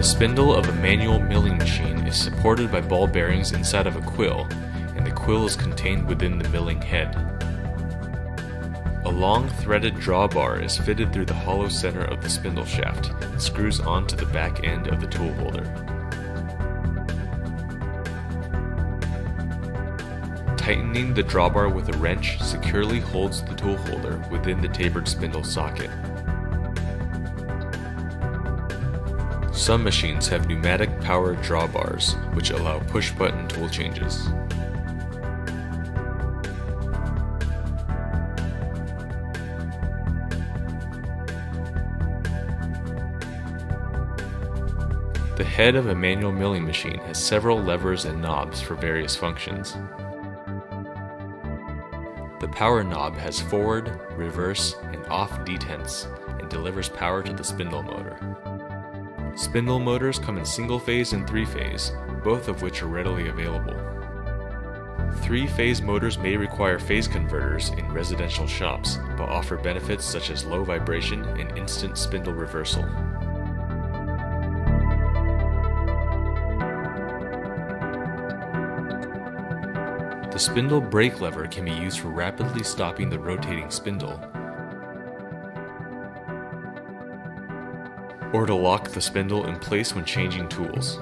The spindle of a manual milling machine is supported by ball bearings inside of a quill, and the quill is contained within the milling head. A long threaded drawbar is fitted through the hollow center of the spindle shaft and screws onto the back end of the tool holder. Tightening the drawbar with a wrench securely holds the tool holder within the tapered spindle socket. Some machines have pneumatic powered drawbars, which allow push-button tool changes. The head of a manual milling machine has several levers and knobs for various functions. The power knob has forward, reverse, and off detents and delivers power to the spindle motor. Spindle motors come in single-phase and three-phase, both of which are readily available. Three-phase motors may require phase converters in residential shops, but offer benefits such as low vibration and instant spindle reversal. The spindle brake lever can be used for rapidly stopping the rotating spindle, or to lock the spindle in place when changing tools.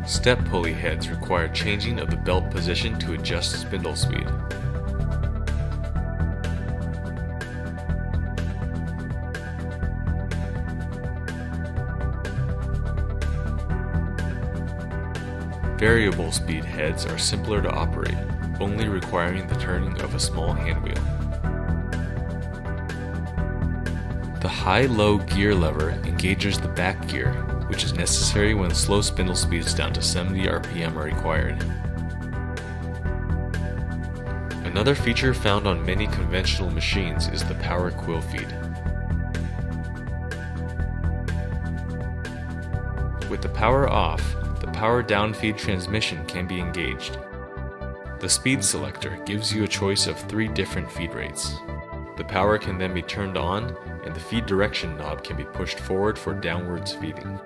Step pulley heads require changing of the belt position to adjust spindle speed. Variable speed heads are simpler to operate, only requiring the turning of a small handwheel. The high-low gear lever engages the back gear, which is necessary when slow spindle speeds down to 70 RPM are required. Another feature found on many conventional machines is the power quill feed. With the power off, the power downfeed transmission can be engaged. The speed selector gives you a choice of 3 different feed rates. The power can then be turned on, and the feed direction knob can be pushed forward for downwards feeding.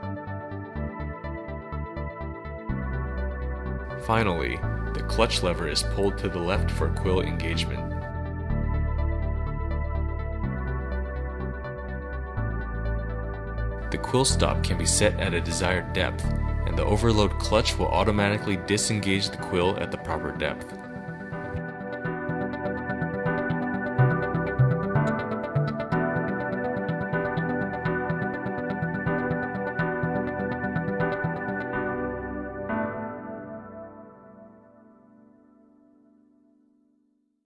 Finally, the clutch lever is pulled to the left for quill engagement. The quill stop can be set at a desired depth, and the overload clutch will automatically disengage the quill at the proper depth.